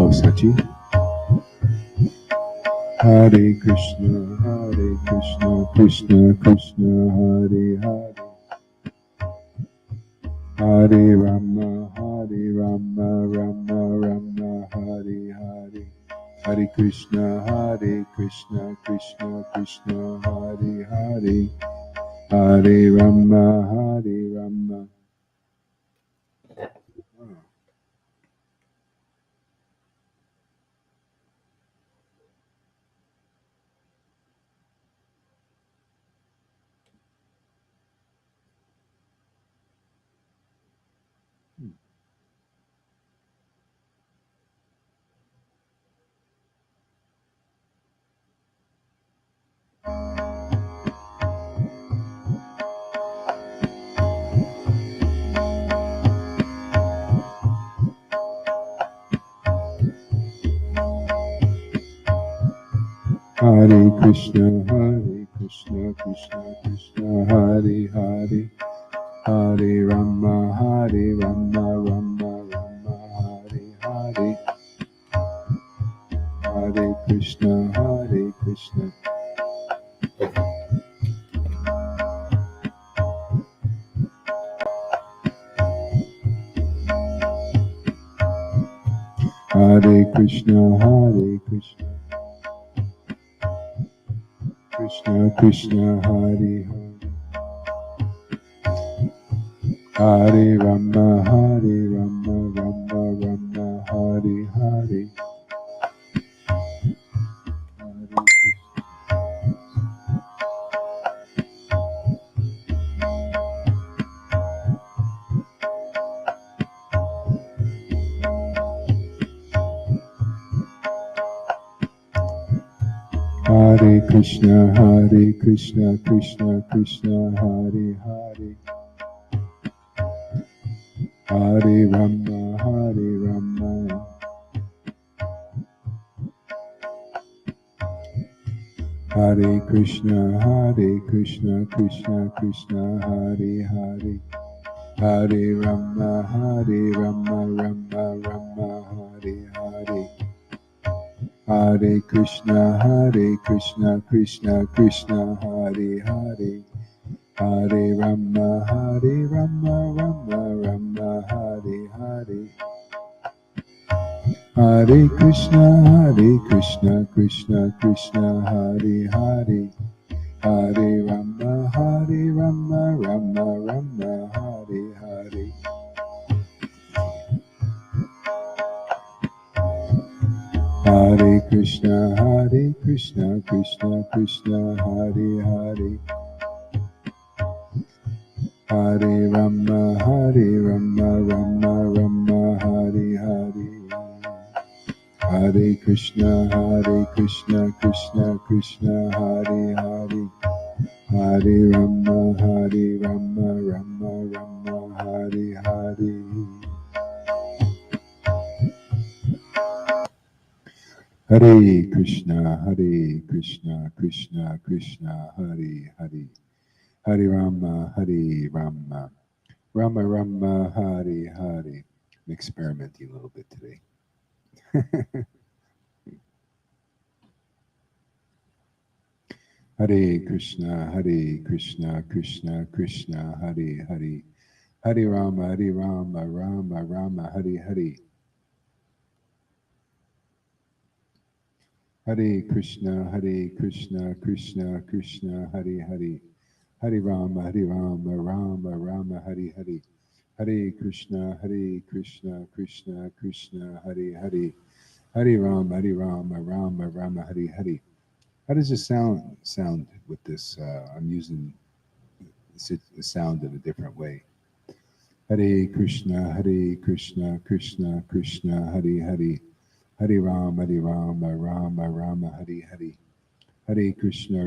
Hello, Sachi. Hare Krishna, Krishna Krishna, Hare Hare. Hare Rama, Rama Rama, Hare Hare. Hare Krishna, Krishna Krishna, Hare Hare. Hare Rama, Rama. Hare Krishna, Krishna Krishna, Hare Hare. Hare Rama, Rama Rama, Hare Hare. Hare Krishna, Krishna. Hare Krishna, Krishna. Krishna Krishna, Hare Hare. Hare Rama, Rama Rama, Hare Hare. Hare Krishna, Krishna Krishna, Hare Hare. Hare Rama, Rama. Hare Krishna, Krishna Krishna, Hare Hare. Hare Rama, Rama Rama, Hare Hare. Hare Krishna, Krishna Krishna, Hare Hare. Hare Rama, Rama Rama, Hare Hare. Hare Krishna, Krishna Krishna, Hare Hare. Hare Rama, Rama Rama, Hare Hare. Hare Krishna, Krishna Krishna, Hare Hare. Hare Rama, Rama Rama, Hare Hare. Hare Krishna, Krishna Krishna, Hare Hare. Hare Rama, Rama Rama, Hare Hare. Hare Krishna, Krishna Krishna, Hare Hare. Hare Rama, Rama Rama, Hare Hare. I'm experimenting a little bit today. Hare Krishna, Krishna Krishna, Hare Hare. Hare Rama, Rama Rama, Hare Hare. Hare Krishna, Krishna Krishna, Hare Hare. Hare Rama, Rama Rama, Hare Hare. Hare Krishna, Krishna Krishna, Hare Hare. Hare Rama, Rama Rama, Hare Hare. How does it sound with this? I'm using the sound in a different way. Hare Krishna, Krishna Krishna, Hare Hare. Hare Rama, Rama Rama, Hare Hare. Hare Krishna,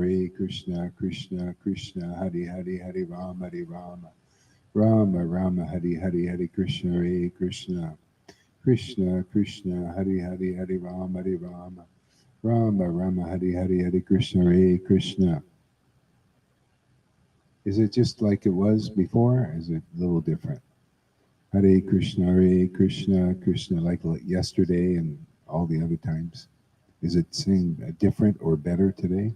Krishna Krishna, Hare Hare. Hare Rama, Rama Rama, Hare Hare. Hare Krishna, Krishna Krishna, Hare Hare. Hare Rama, Rama Rama, Hare Hare. Hare Krishna, Krishna. Is it just like it was before? Or is it a little different? Hare Krishna, Krishna Krishna, like yesterday and all the other times? Is it saying different or better today?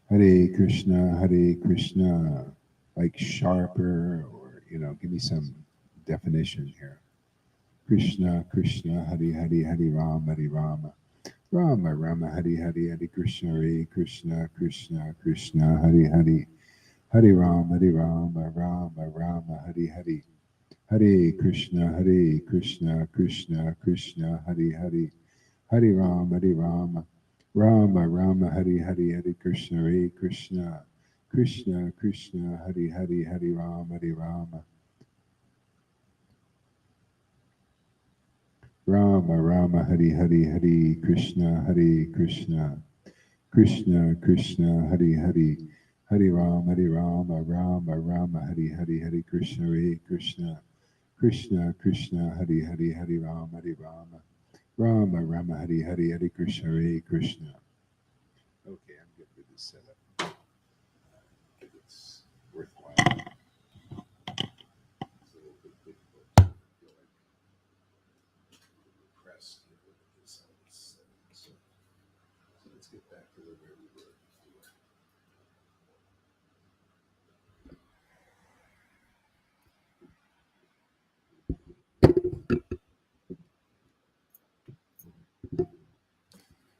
Hare Krishna, like sharper, or give me some definition here. Krishna, Krishna, Hare Rama, Rama, Rama, Hare Krishna, Krishna, Krishna, Krishna, Hare Rama, Rama, Rama, Hare Krishna, Krishna, Krishna, Hare Rama, Rama, Rama, Hare Krishna, Krishna, Krishna, Krishna, Hare Rama, Rama, Rama, Hare Krishna, Krishna, Krishna, Krishna, Hare Rama, Rama, Rama, Hare Krishna, Krishna, Krishna, Krishna, Hare Rama, Rama, Rama, Hare Krishna, Krishna. Okay, I'm good with this setup. It's worthwhile. It's a little bit difficult. I feel like pressed with this setup. So let's get back to where we were before.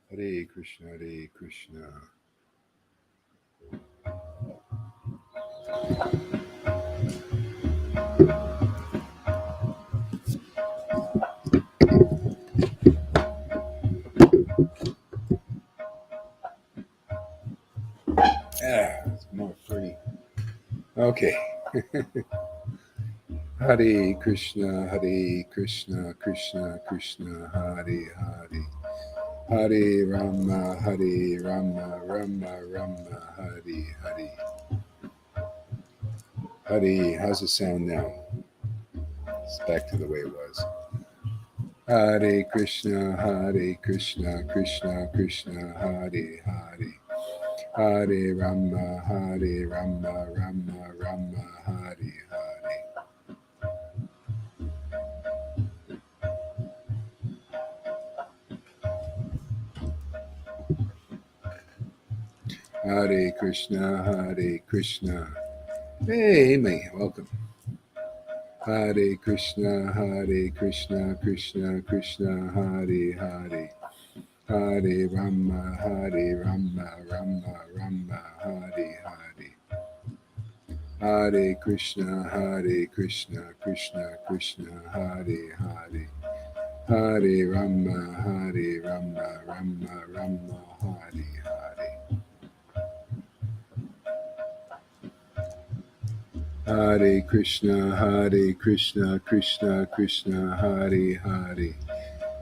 Hare Krishna, Hare Krishna. It's more free. Okay. Hare Krishna, Krishna, Krishna, Hare Hare. Hare Rama, Rama, Rama, Hare Hare. Hare, how's it sound now? It's back to the way it was. Hare Krishna, Krishna, Krishna, Hare Hare. Hare Rama, Rama, Rama, Hare Hare. Hare Krishna, Krishna. Hey, Amy, welcome. Hare Krishna, Krishna, Krishna, Krishna, Hare Hare. Hare Rama, Rama, Rama, Hare Hare. Hare Krishna, Krishna, Krishna, Krishna, Hare Hare. Hare Rama, Rama, Rama, Hare Hare. Hare Krishna, Krishna, Krishna, Hare Hare.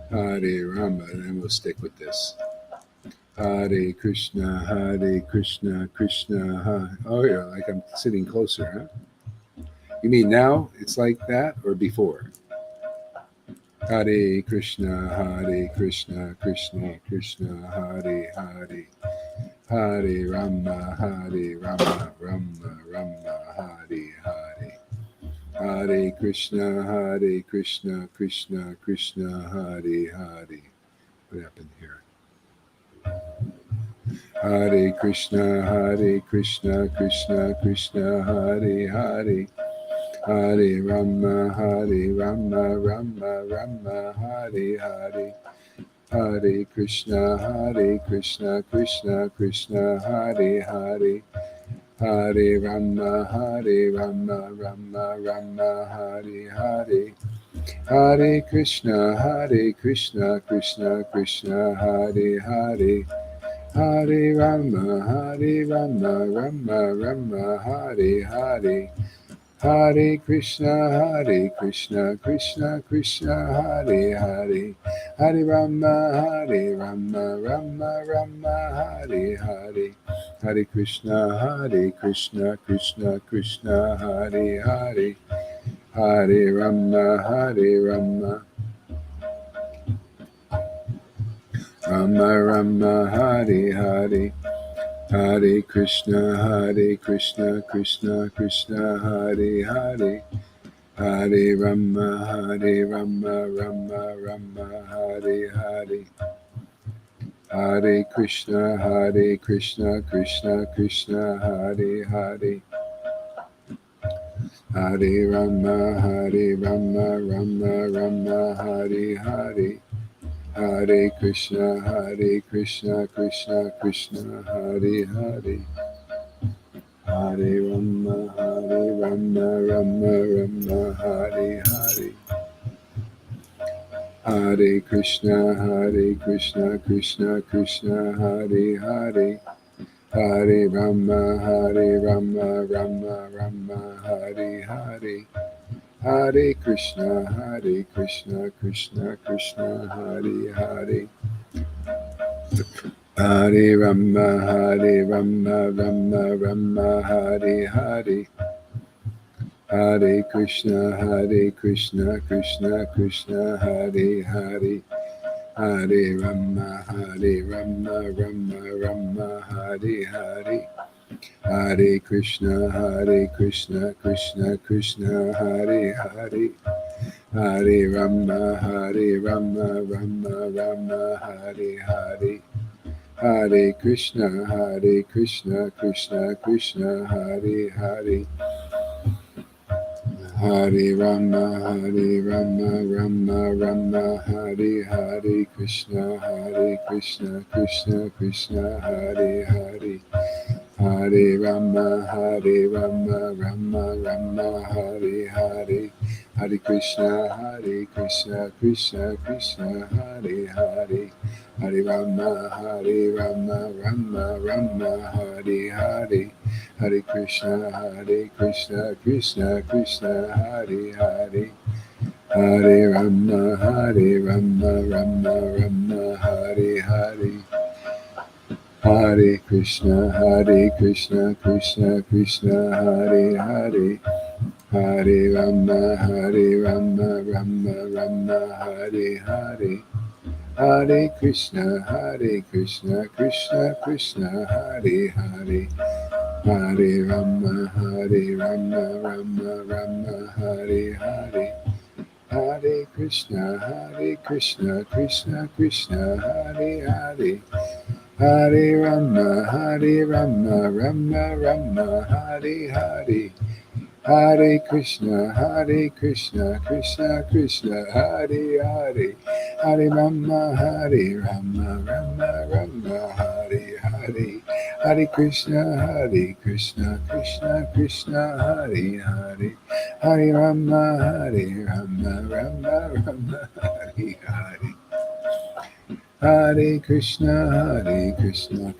Hare Rama, and we'll stick with this. Hare Krishna, Krishna, Krishna, oh yeah, like I'm sitting closer, huh? You mean now it's like that or before? Hare Krishna, Krishna, Krishna, Hare Hare. Hare Rama, Rama, Rama, Hare Hare. Hare Krishna, Krishna, Krishna, Hare Hare. What happened here? Hare Krishna, Krishna, Krishna, Hare Hare. Hare Rama, Rama, Rama, Hare Hare. Hare Krishna, Krishna, Krishna, Hare Hare. Hare Rama, Rama, Rama, Hare Hare. Hare Krishna, Krishna, Krishna, Hare Hare. Hare Rama, Rama, Hare Hare. Hare Krishna, Krishna, Krishna, Hare Hare. Hare Rama, Rama, Hare Hare. Hare Krishna, Krishna, Krishna, Hare Hare. Hare Rama, Rama, Rama, Hare Hare. Hare Krishna, Krishna, Krishna, Hare Hare. Hare Rama, Hare Rama, Rama Rama, Hare Hare. Hare Krishna, Krishna Krishna, Hare Hare. Hare Rama, Rama Rama, Hare Hare. Hare Krishna, Krishna Krishna, Hare Hare. Hare Rama, Rama Rama, Hare Hare. Hare Krishna, Krishna Krishna, Hare Hare. Hare Rama, Rama Rama, Hare Hare. Hare Krishna, Krishna Krishna, Hare Hare. Hare Rama, Rama Rama, Hare Hare. Hare Krishna, Krishna Krishna, Hare Hare. Hare Rama, Rama Rama, Hare Hare. Hare Krishna, Krishna Krishna, Hare Hare. Hare Rama, Rama Rama, Hare Hare. Hare Krishna, Krishna Krishna, Hare Hare. Hare Rama, Rama Rama, Hare Hare. Krishna, Krishna Krishna, Hare Hare. Hare Rama, Rama Rama, Hare Hare. Hare Krishna, Krishna Hare Hare. Hare Rama, Rama Rama, Hare Hare. Hare Krishna, Krishna Hare Hare. Hare Rama, Rama Rama, Hare Hare. Hare Krishna, Krishna Krishna, Hare Hare. Hare Rama, Rama Rama, Hare Hare. Hare Krishna, Krishna Krishna, Hare Hare. Hare Rama, Rama Rama, Hare Hare. Hare Krishna, Krishna Krishna, Hare Hare. Hare Rama, Rama Rama, Hare Hare. Hare Krishna, Krishna Krishna, Hare Hare. Hare Rama, Rama Rama, Hare Hare. Hare Krishna, Krishna Krishna, Hare Hare. Hare Rama, Rama Rama, Hare Hare. Hare Krishna,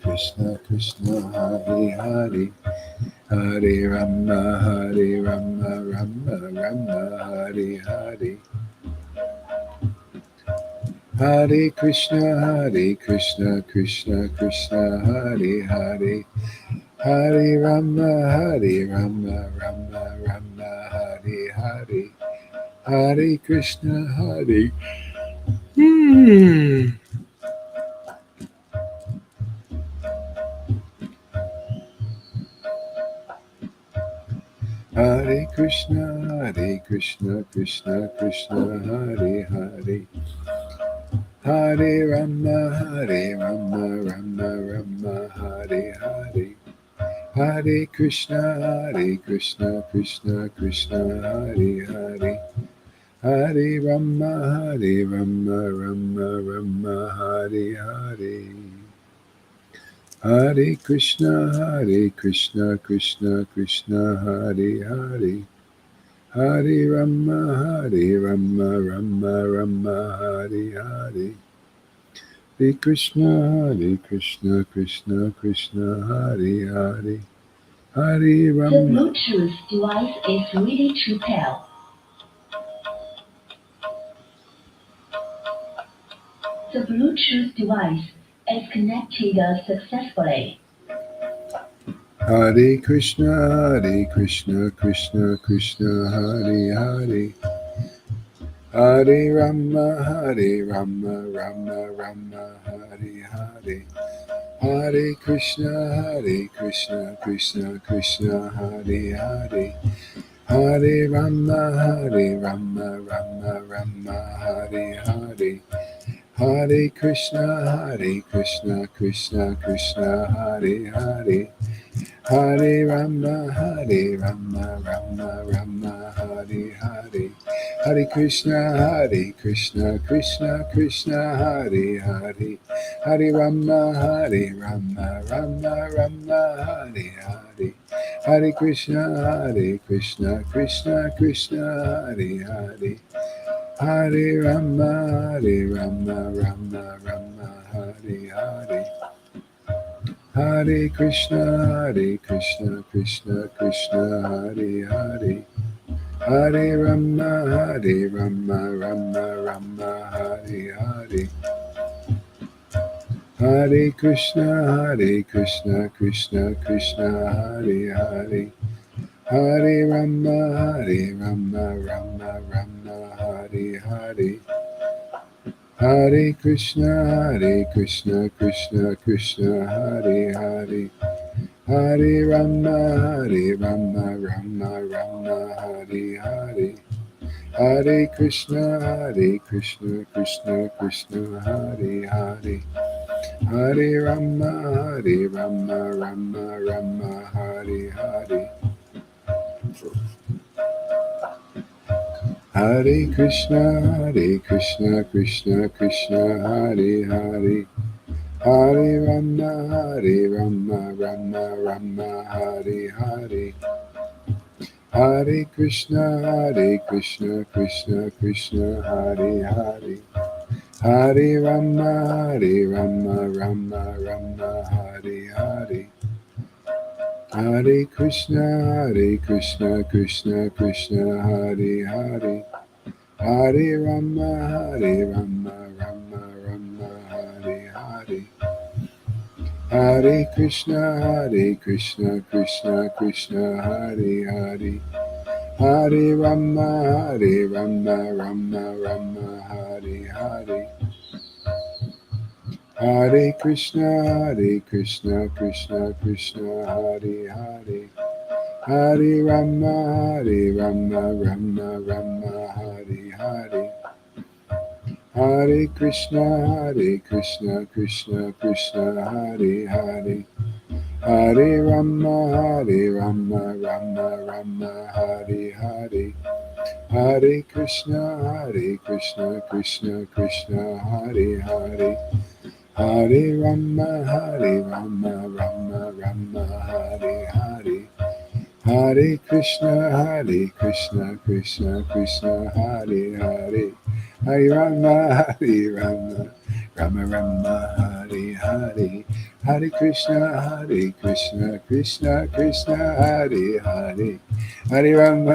Krishna Krishna, Hare Hare. Hare Rama, Rama Rama, Hare Hare. Hare Krishna, Krishna Krishna, Hare Hare. Hare Rama, Rama Rama, Hare Hare. Hare Krishna, Hare Hare Krishna, Krishna Krishna, Hare Hare. Hare Rama, Rama Rama, Hare Hare. Hare Krishna, Krishna Krishna, Hare Hare. Hare Rama, Rama Rama, Hare Hare. Hare Krishna, Krishna Krishna, Hare Hare. Hare Rama, Rama Rama, Hare Hare. Hare Krishna, Krishna Krishna, Hare Hare. Hare Rama. The Bluetooth device is ready to pair. The Bluetooth device is connected successfully. Hare Krishna, Krishna Krishna, Hare Hare. Hare Rama, Rama Rama, Hare Hare. Hare Krishna, Krishna Krishna, Hare Hare. Hare Rama, Rama Rama, Hare Hare. Hare Krishna, Krishna Krishna, Hare Hare. Hare Rama, Rama Rama, Hare Hare. Hare Krishna, Krishna Krishna, Hare Hare. Hare Rama, Rama Rama, Hare Hare. Hare Krishna, Krishna Krishna, Hare Hare. Hare Rama, Rama Rama, Hare Hare. Hare Krishna, Krishna Krishna, Hare Hare. Hare Rama, Rama Rama, Hare Hare. Hare Krishna, Krishna Krishna, Hare Hare. Hare Rama, Rama Rama, Hare Hare. Hare Krishna, Krishna Krishna, Hare Hare. Hare Rama, Rama Hare Hare. Hare Krishna, Krishna Krishna, Hare Hare. Hare Rama, Rama Hare Hare. Hare Krishna, Krishna Krishna, Hare Hare. Hare Rama, Rama Hare Hare. Hare Krishna, Krishna Krishna, Hare Hare. Hare Rama, Rama Hare Hare. Hare Krishna, Krishna Krishna, Hare Hare. Hare Rama, Rama Hare Hare. Hare Krishna, Krishna Krishna, Hare Hare. Hare Rama, Rama Hare Hare. Hare Krishna, Krishna Krishna, Hare Hare. Hare Rama, Rama Hare Hare. Hare Krishna, Krishna Krishna, Hare Hare. Hare Rama, Rama Hare Hare. Hare Krishna, Krishna Hare Hare. Hare Rama, Rama Hare Hare. Hare Krishna, Krishna Hare Hare. Hare Rama, Rama Hare Hare. Hare Krishna, Krishna Hare Hare. Hare Rama,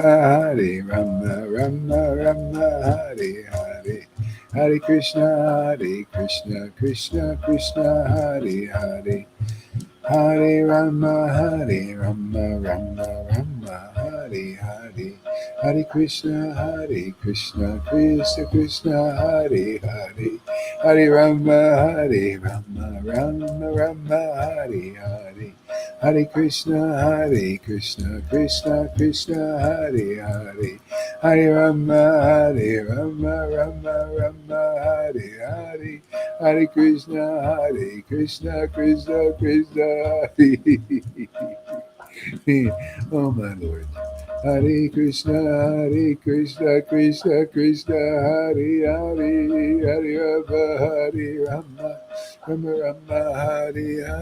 Rama Hare Hare. Hare Krishna, Krishna Hare Hare. Hare Rama, Rama Hare Hare. Hare Krishna, Krishna Hare Hare. Hare Rama, Rama Hare Hare. Hare Krishna, Krishna Hare Hare. Hare Rama, Rama Hare Hare. Hare Krishna, Krishna Hare. Oh my Lord. Hare Krishna, Krishna Hare Hare. Hare Rama, Rama Hare Hare.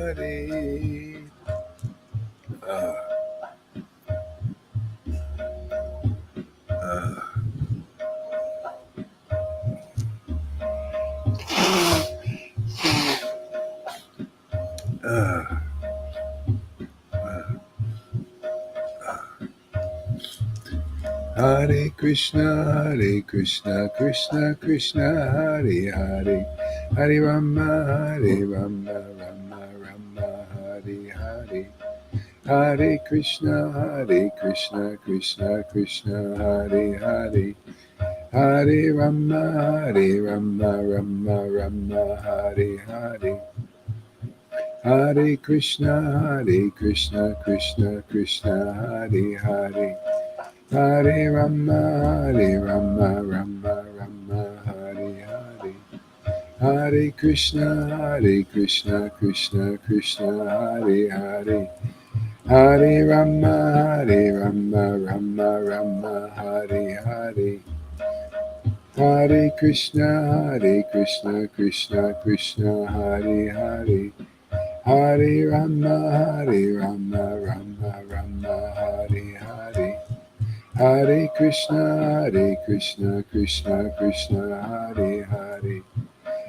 Hare Krishna, Krishna Hare Hare. Hare Rama, Rama Hare Hare. Hare Krishna, Krishna Hare Hare. Hare Rama, Rama Hare Hare. Hare Krishna, Krishna Hare Hare. Hare Rama, Rama Rama, Hare Hare. Hare Krishna, Krishna Krishna, Hare Hare. Hare Rama, Rama Rama, Hare Hare. Hare Krishna, Krishna Krishna, Hare Hare. Hare Rama, Rama Rama, Hare Hare. Hare Krishna, Krishna Krishna, Hare Hare.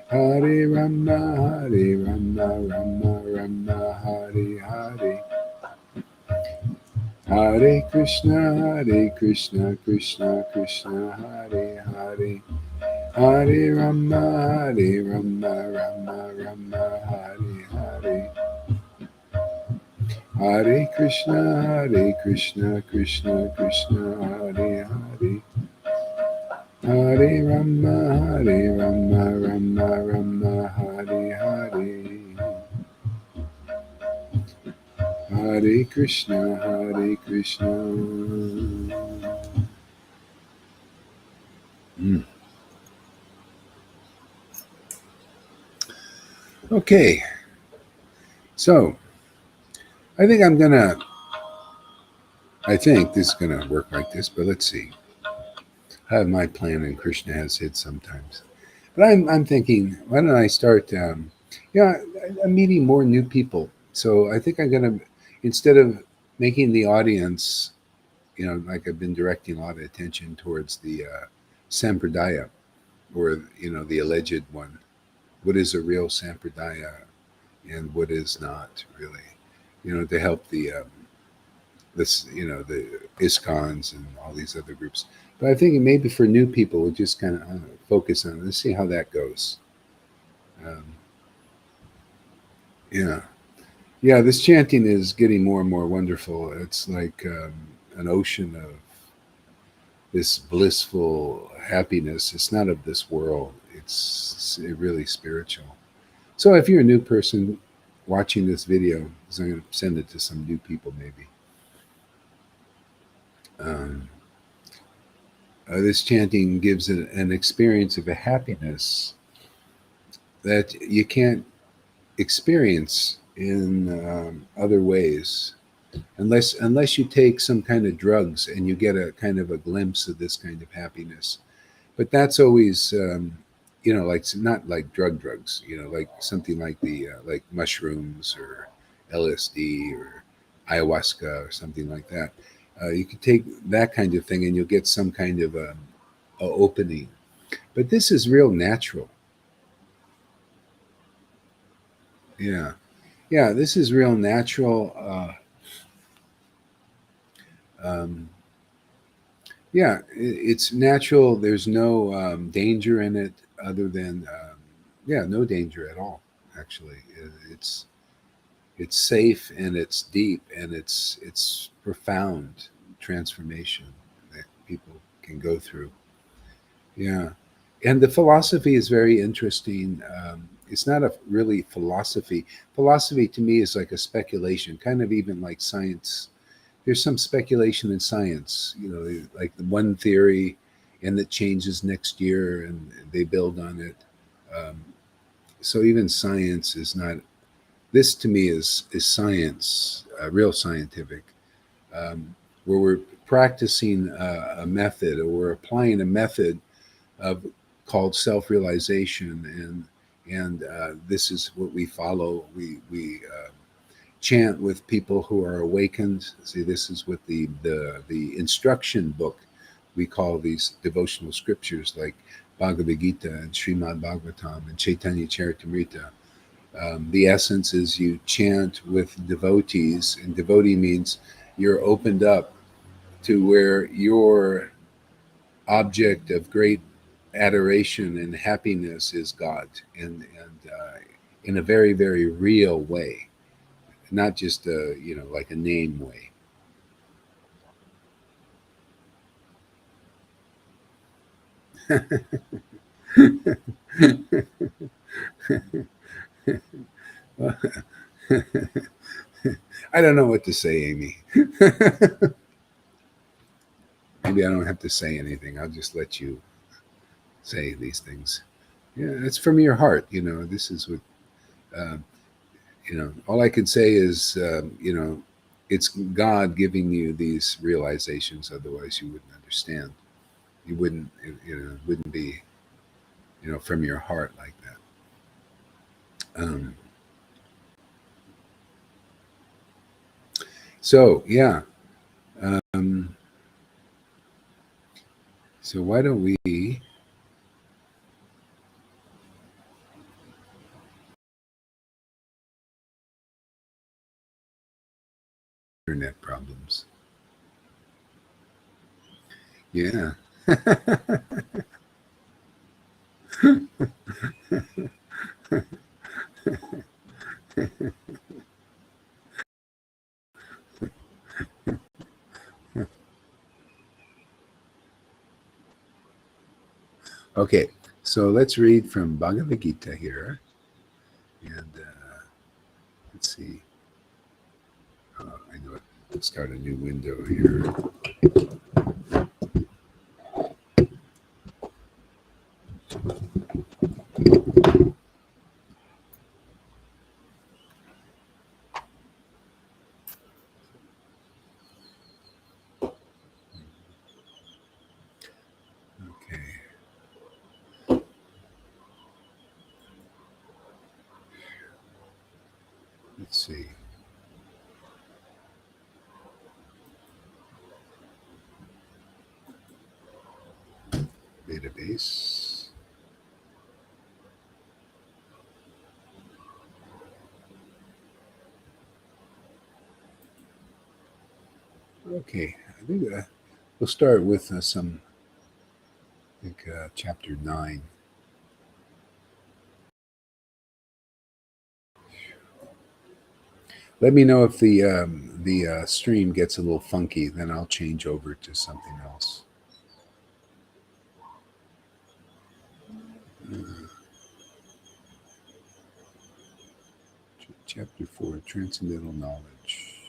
Hare Rama, Rama Rama, Hare Hare. Hare Krishna, Krishna Krishna, Hare Hare. Hare Rama, Rama Rama, Hare Hare. Hare Krishna, Krishna Krishna, Hare Hare. Hare Rama, Rama Rama, Hare Hare. Hare Krishna, Hare Krishna. Okay, so I think this is gonna work like this, but let's see. I have my plan, and Krishna has his sometimes. But I'm thinking, why don't I start? I'm meeting more new people, so I think I'm gonna, instead of making the audience, like I've been directing a lot of attention towards the sampradaya, or the alleged one. What is a real sampradaya, and what is not really? To help the the ISKCONs and all these other groups. But I think maybe for new people, we'll just kind of focus on it. Let's see how that goes. Um, yeah, yeah. This chanting is getting more and more wonderful. It's like an ocean of this blissful happiness. It's not of this world. It's really spiritual. So if you're a new person watching this video, because I'm going to send it to some new people, maybe. Um, this chanting gives an experience of a happiness that you can't experience in other ways, unless you take some kind of drugs and you get a kind of a glimpse of this kind of happiness. But that's always like not like drugs, like something like the like mushrooms or LSD or ayahuasca or something like that. You could take that kind of thing and you'll get some kind of a opening. But this is real natural. Yeah. Yeah, this is real natural. Um, yeah, it's natural. There's no danger in it other than, yeah, no danger at all, actually. It's safe and it's deep and it's profound transformation that people can go through. Yeah. And the philosophy is very interesting. It's not a really philosophy. Philosophy to me is like a speculation, kind of even like science. There's some speculation in science, like the one theory, and it changes next year, and they build on it. Um, so even science is not. This to me is science, real scientific, where we're practicing a method, or we're applying a method of called self-realization, and this is what we follow. We chant with people who are awakened. See, this is what the instruction book we call these devotional scriptures, like Bhagavad Gita and Srimad Bhagavatam and Chaitanya Charitamrita. The essence is you chant with devotees, and devotee means you're opened up to where your object of great adoration and happiness is God, and in a very, very real way, not just a like a name way. I don't know what to say, Amy. maybe I don't have to say anything. I'll just let you say these things. Yeah, it's from your heart. This is what, um, all I can say is, it's God giving you these realizations. Otherwise, you wouldn't understand. You wouldn't, it wouldn't be, from your heart like that. So, yeah. Um, so why don't we internet problems? Yeah. Okay, so let's read from Bhagavad Gita here. And let's see. I know it. Let's start a new window here. Okay. Let's see. Database. Okay, I think we'll start with I think, chapter 9. Let me know if the stream gets a little funky, then I'll change over to something else. Chapter 4, Transcendental Knowledge.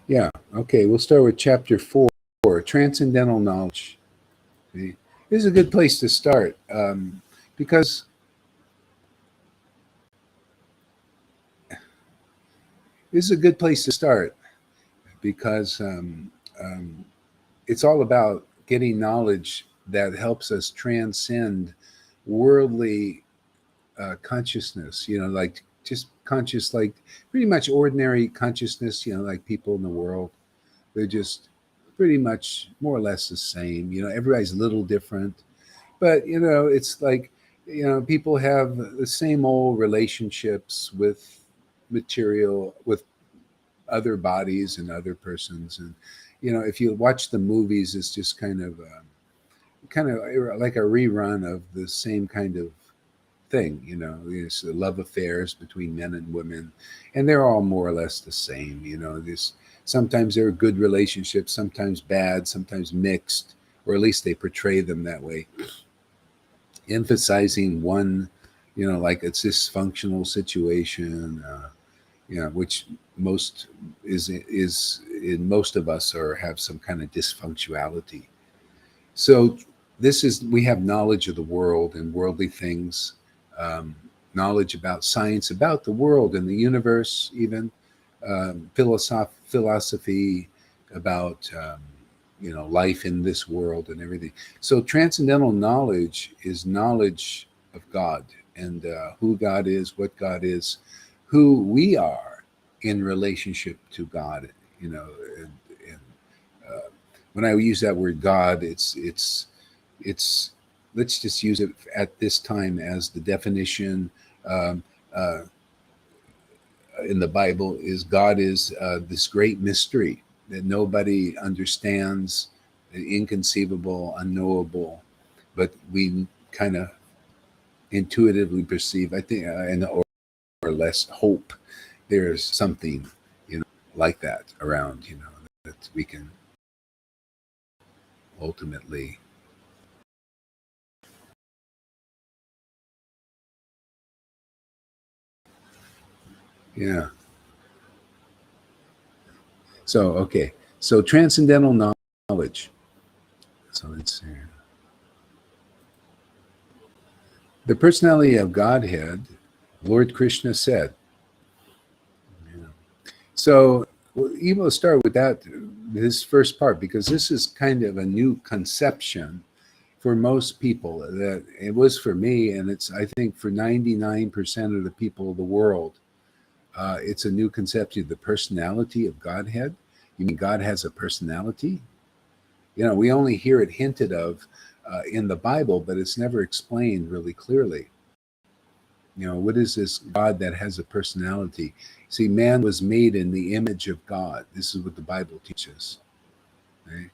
Yeah, okay, we'll start with chapter 4, Transcendental Knowledge. This is a good place to start, because this is a good place to start because it's all about getting knowledge that helps us transcend worldly consciousness, like just conscious, like pretty much ordinary consciousness, like people in the world. They're just pretty much more or less the same. Everybody's a little different, but it's like, people have the same old relationships with material, with other bodies and other persons. And if you watch the movies, it's just kind of like a rerun of the same kind of thing. These love affairs between men and women, and they're all more or less the same. This sometimes they're good relationships, sometimes bad, sometimes mixed, or at least they portray them that way, emphasizing one, like a dysfunctional situation, which most is in most of us, or have some kind of dysfunctionality. So we have knowledge of the world and worldly things, knowledge about science, about the world and the universe, even philosophy about life in this world and everything. So transcendental knowledge is knowledge of God, and who God is, what God is, who we are in relationship to God. And uh, when I use that word God, it's let's just use it at this time as the definition um, uh, in the Bible is God is this great mystery that nobody understands, inconceivable, unknowable, but we kind of intuitively perceive. I think, and or less hope there's something like that around, that we can ultimately. Yeah. So, okay. So transcendental knowledge. So let's see. The personality of Godhead, Lord Krishna said. So you will start with that, this first part, because this is kind of a new conception for most people. That it was for me, and it's, I think, for 99% of the people of the world. It's a new conception, the personality of Godhead. You mean God has a personality? We only hear it hinted of in the Bible, but it's never explained really clearly. What is this God that has a personality? See, man was made in the image of God. This is what the Bible teaches. Okay?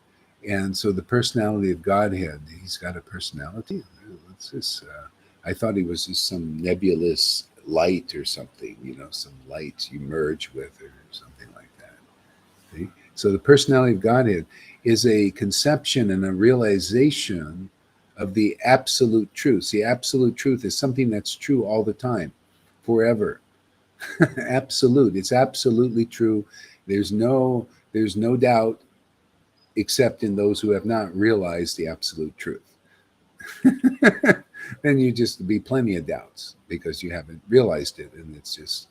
And so the personality of Godhead, he's got a personality? What's this? I thought he was just some nebulous light or something, some light you merge with or something like that. See? So the personality of Godhead is a conception and a realization of the absolute truth. The absolute truth is something that's true all the time, forever. Absolute. It's absolutely true. There's no doubt, except in those who have not realized the absolute truth. Then you just be plenty of doubts because you haven't realized it, and it's just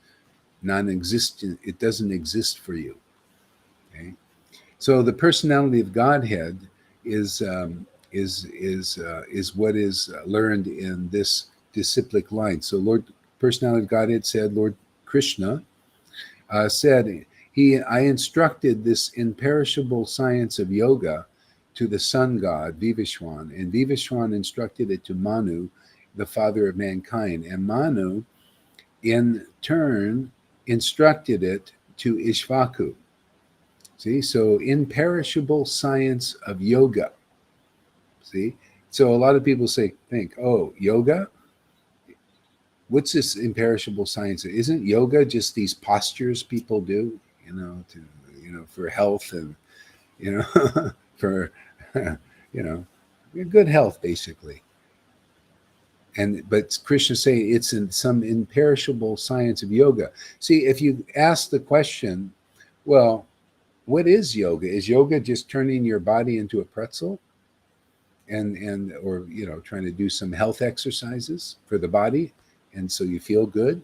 non-existent. It doesn't exist for you. Okay. So the personality of Godhead is what is learned in this disciplic line. So Lord, personality of Godhead said, Lord Krishna said, I instructed this imperishable science of yoga to the sun god Vivishwan, and Vivishwan instructed it to Manu, the father of mankind, and Manu in turn instructed it to Ishvaku. See, so imperishable science of yoga. See, so a lot of people think, oh, yoga? What's this imperishable science? Isn't yoga just these postures people do, for health and, for, good health, basically. But Krishna's saying it's in some imperishable science of yoga. See, if you ask the question, well, what is yoga? Is yoga just turning your body into a pretzel? Or trying to do some health exercises for the body, and so you feel good?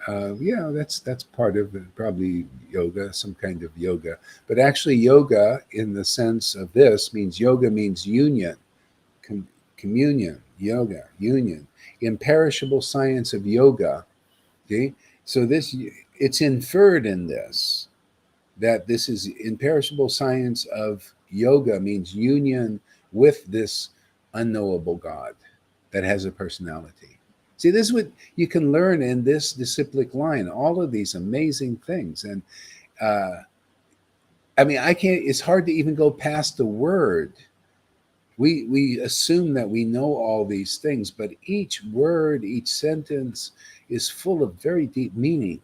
That's part of probably yoga, some kind of yoga. But actually, yoga, in the sense of this, means yoga means union, communion, yoga, union, imperishable science of yoga. Okay, so it's inferred in this that this is imperishable science of yoga means union with this unknowable God that has a personality. See, this is what you can learn in this disciplic line, all of these amazing things. And it's hard to even go past the word. We assume that we know all these things, but each word, each sentence is full of very deep meaning.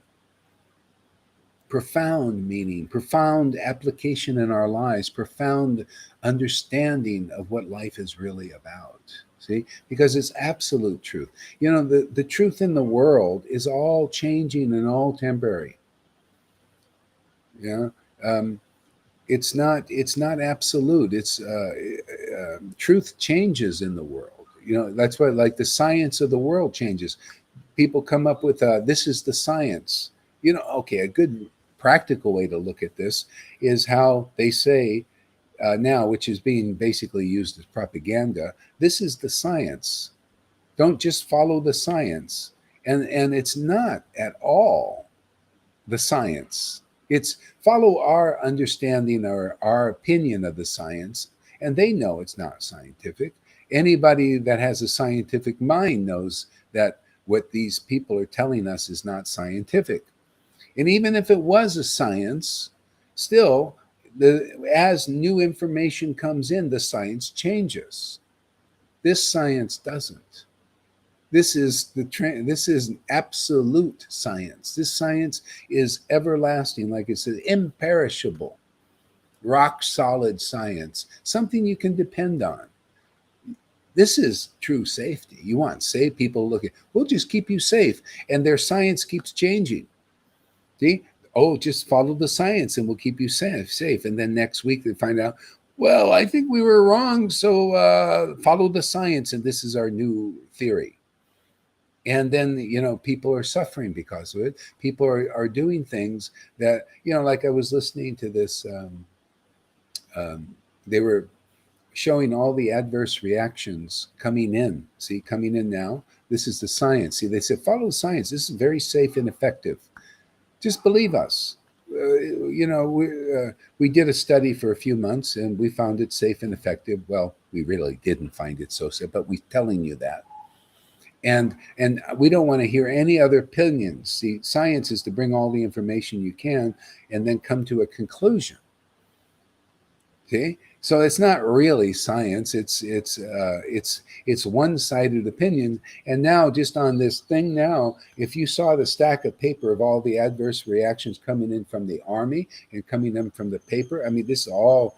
Profound meaning, profound application in our lives, profound understanding of what life is really about. See, because it's absolute truth. The truth in the world is all changing and all temporary. It's not absolute. It's truth changes in the world. That's why, like, the science of the world changes. People come up with this is the science. Okay, a good practical way to look at this is how they say now, which is being basically used as propaganda, this is the science. Don't just follow the science. And it's not at all the science. It's follow our understanding or our opinion of the science, and they know it's not scientific. Anybody that has a scientific mind knows that what these people are telling us is not scientific. And even if it was a science, still, as new information comes in, the science changes. This science doesn't. This is absolute science. This science is everlasting, like it says, imperishable, rock solid science, something you can depend on. This is true safety. You want safe people looking, we'll just keep you safe. And their science keeps changing. See, oh, just follow the science and we'll keep you safe. And then next week they find out, well, I think we were wrong. So follow the science. And this is our new theory. And then, people are suffering because of it. People are doing things that, like I was listening to this, they were showing all the adverse reactions coming in. See, coming in now. This is the science. See, they said, follow the science. This is very safe and effective. Just believe us. We did a study for a few months and we found it safe and effective. Well, we really didn't find it so safe, but we're telling you that. And we don't want to hear any other opinions. See, science is to bring all the information you can and then come to a conclusion. Okay, so it's not really science. It's one-sided opinion. And now, just on this thing now, if you saw the stack of paper of all the adverse reactions coming in from the army and coming in from the paper, I mean, this is all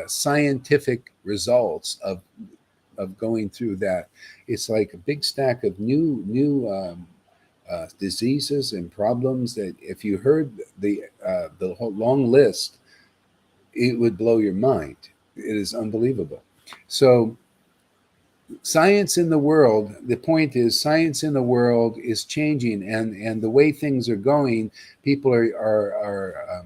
scientific results of going through that. It's like a big stack of new diseases and problems that if you heard the whole long list, it would blow your mind. It is unbelievable. So science in the world, the point is science in the world is changing, and the way things are going, people are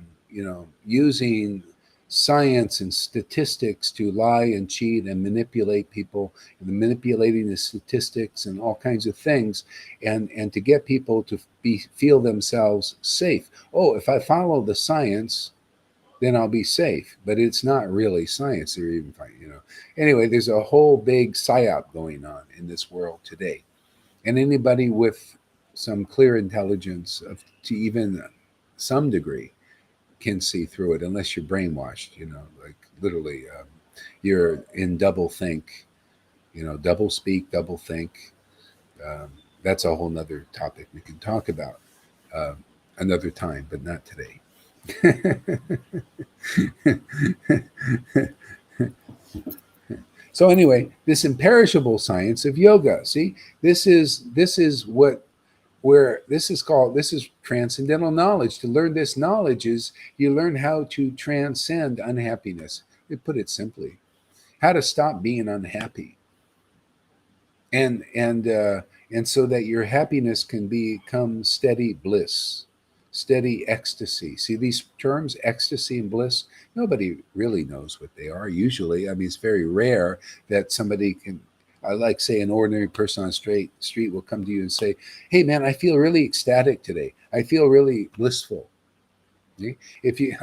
using science and statistics to lie and cheat and manipulate people, and manipulating the statistics and all kinds of things, and to get people to feel themselves safe. Oh, if I follow the science, then I'll be safe. But it's not really science. Or even, Anyway, there's a whole big psyop going on in this world today, and anybody with some clear intelligence to even some degree can see through it, unless you're brainwashed. Like literally, you're in double think. Double speak, double think. That's a whole nother topic we can talk about another time, but not today. So anyway, this imperishable science of yoga. See, this is what where this is transcendental knowledge. To learn this knowledge is you learn how to transcend unhappiness. We put it simply, how to stop being unhappy, and so that your happiness can become steady bliss, steady ecstasy. See these terms, ecstasy and bliss, nobody really knows what they are usually. I mean, it's very rare that somebody can, I like say an ordinary person on the street will come to you and say, hey man, I feel really ecstatic today, I feel really blissful. If you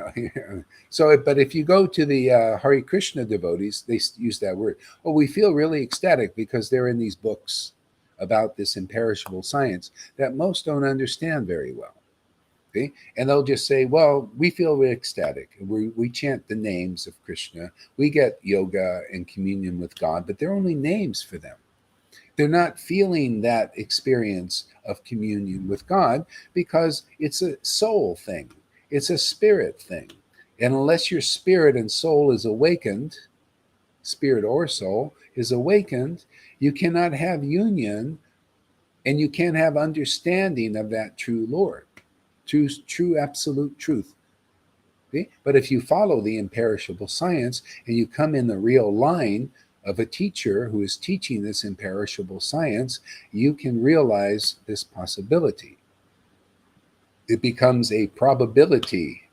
but if you go to the Hare Krishna devotees, they use that word. Oh, we feel really ecstatic because they're in these books about this imperishable science that most don't understand very well. Okay? And they'll just say, well, we feel really ecstatic. We chant the names of Krishna. We get yoga and communion with God, but they're only names for them. They're not feeling that experience of communion with God because it's a soul thing, it's a spirit thing. And unless your spirit and soul is awakened, spirit or soul is awakened, you cannot have union and you can't have understanding of that true Lord, true absolute truth. Okay? But if you follow the imperishable science and you come in the real line of a teacher who is teaching this imperishable science, you can realize this possibility. It becomes a probability.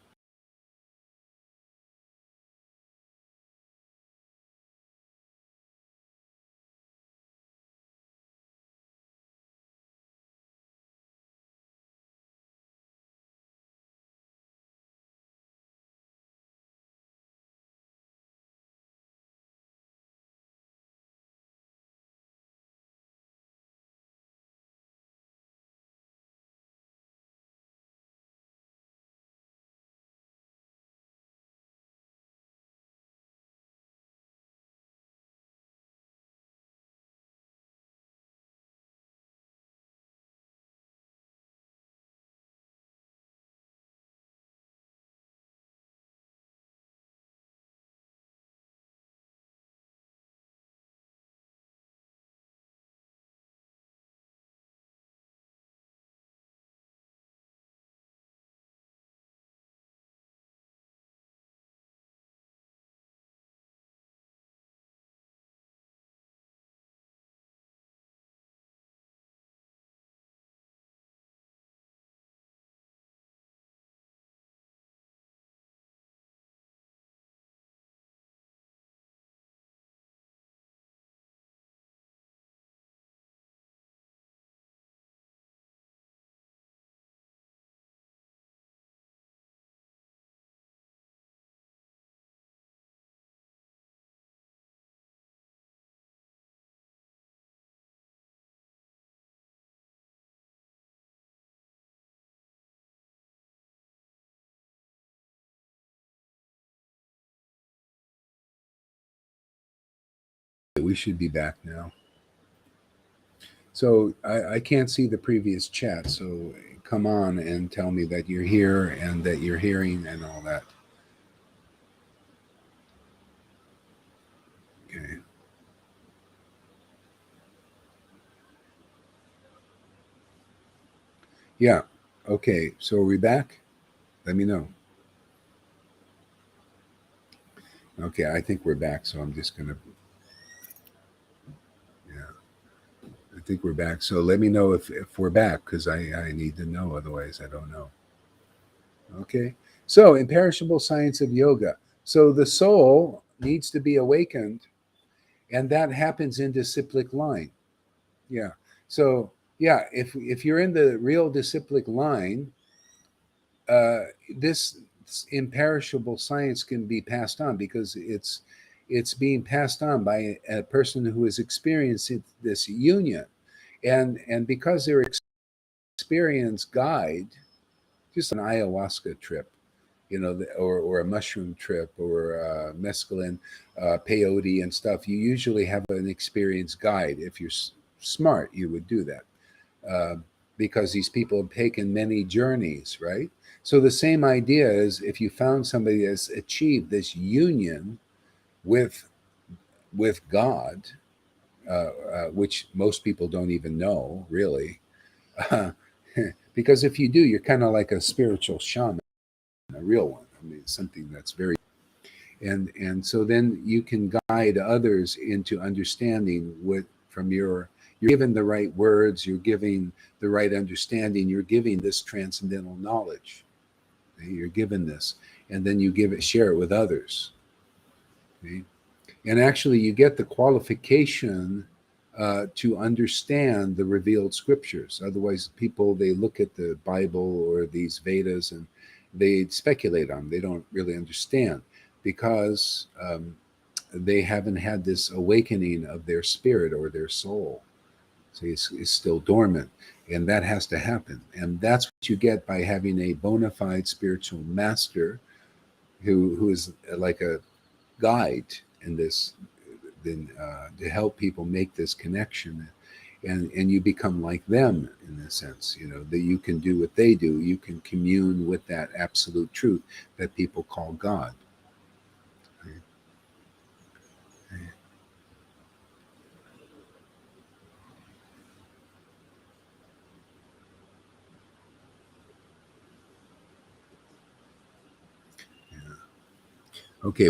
We should be back now. So I can't see the previous chat, so come on and tell me that you're here and that you're hearing and all that. Okay. Yeah. Okay. So are we back? Let me know. Okay, I think we're back, so I'm just going to, yeah, I think we're back. So let me know if we're back, because I need to know, otherwise I don't know. Okay, so imperishable science of yoga. So the soul needs to be awakened, and that happens in disciplic line. Yeah. So yeah, if you're in the real disciplic line, this imperishable science can be passed on, because it's being passed on by a person who is experiencing this union, and because they're experienced guide, just an ayahuasca trip, or a mushroom trip, or mescaline, peyote and stuff, you usually have an experienced guide. If you're smart, you would do that. Because these people have taken many journeys, right? So the same idea is, if you found somebody that's achieved this union with God, which most people don't even know, really, because if you do, you're kind of like a spiritual shaman, a real one. I mean, something that's very, and so then you can guide others into understanding what from you're given the right words, you're giving the right understanding, you're giving this transcendental knowledge. Okay? You're given this, and then you share it with others. Okay? And actually, you get the qualification to understand the revealed scriptures. Otherwise, people, they look at the Bible or these Vedas and they speculate on them. They don't really understand, because they haven't had this awakening of their spirit or their soul. So it's still dormant, and that has to happen. And that's what you get by having a bona fide spiritual master who is like a guide in this, then to help people make this connection, and you become like them in a sense, that you can do what they do. You can commune with that absolute truth that people call God. Okay,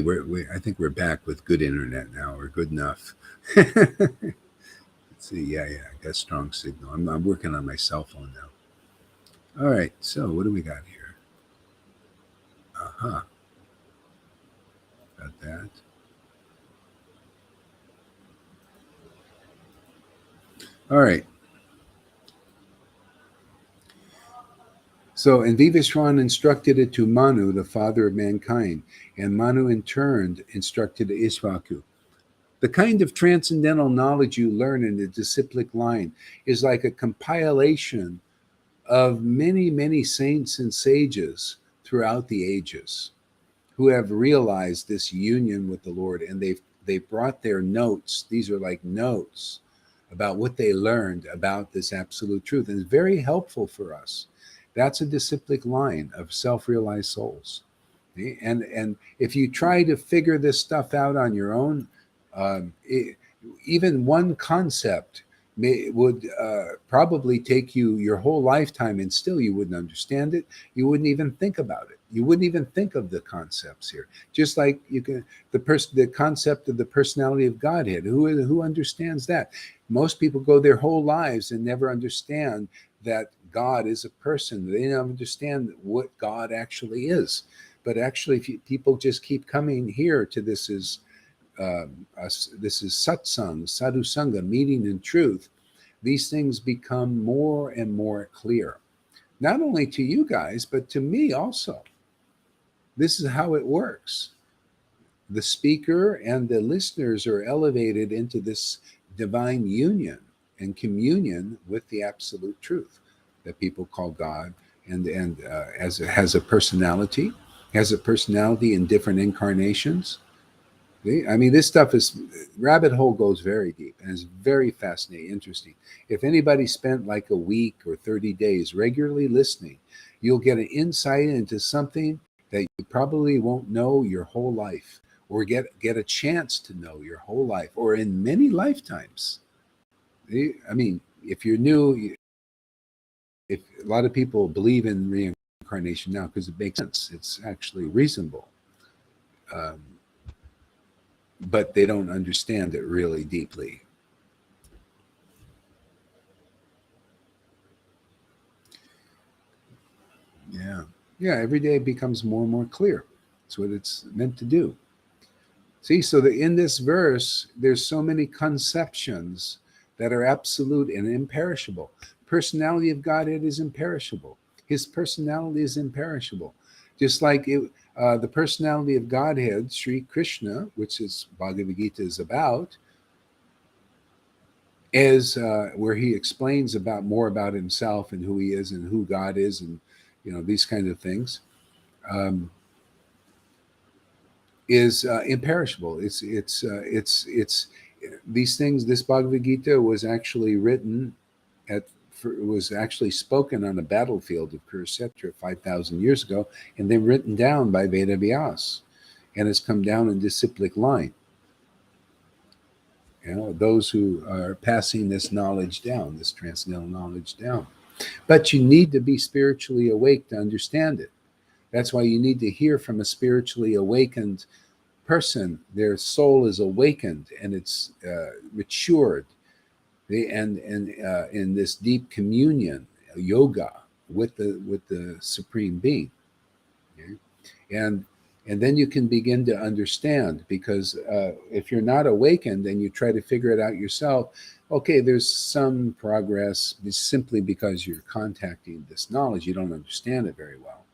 I think we're back with good internet now, or good enough. Let's see. Yeah, I got strong signal. I'm working on my cell phone now. All right, so what do we got here? Got that. All right. So, and Vivishwan instructed it to Manu, the father of mankind, and Manu in turn instructed Ishvaku. The kind of transcendental knowledge you learn in the disciplic line is like a compilation of many, many saints and sages throughout the ages who have realized this union with the Lord, and they've brought their notes. These are like notes about what they learned about this absolute truth, and it's very helpful for us. That's a disciplic line of self-realized souls. And if you try to figure this stuff out on your own, even one concept would probably take you your whole lifetime, and still you wouldn't understand it. You wouldn't even think about it. You wouldn't even think of the concepts here. Just like you can, the concept of the personality of Godhead. Who understands that? Most people go their whole lives and never understand that God is a person. They don't understand what God actually is. But actually, if people just keep coming here to this is satsang, sadhu sangha, meeting in truth, these things become more and more clear. Not only to you guys, but to me also. This is how it works. The speaker and the listeners are elevated into this divine union and communion with the absolute truth that people call God, and as it has a personality in different incarnations. I mean, this stuff is, rabbit hole goes very deep and is very fascinating, interesting. If anybody spent like a week or 30 days regularly listening, you'll get an insight into something that you probably won't know your whole life, or get a chance to know your whole life, or in many lifetimes. I mean, if you're new, if a lot of people believe in reincarnation now because it makes sense, it's actually reasonable. Um, but they don't understand it really deeply. Yeah. Yeah. Every day it becomes more and more clear. That's what it's meant to do. See, so that in this verse, there's so many conceptions that are absolute and imperishable. Personality of Godhead is imperishable. His personality is imperishable. Just like the personality of Godhead, Sri Krishna, which is Bhagavad Gita is about, is where he explains about more about himself and who he is and who God is, and these kind of things, is imperishable. It's these things. This Bhagavad Gita was actually written was actually spoken on a battlefield of Kurukshetra 5,000 years ago, and then written down by Veda Vyas, and has come down in disciplic line. Those who are passing this knowledge down, this transcendental knowledge down. But you need to be spiritually awake to understand it. That's why you need to hear from a spiritually awakened person. Their soul is awakened and it's matured, and in this deep communion, yoga with the Supreme Being. Okay? And then you can begin to understand, because if you're not awakened and you try to figure it out yourself, okay, there's some progress. It's simply because you're contacting this knowledge. You don't understand it very well.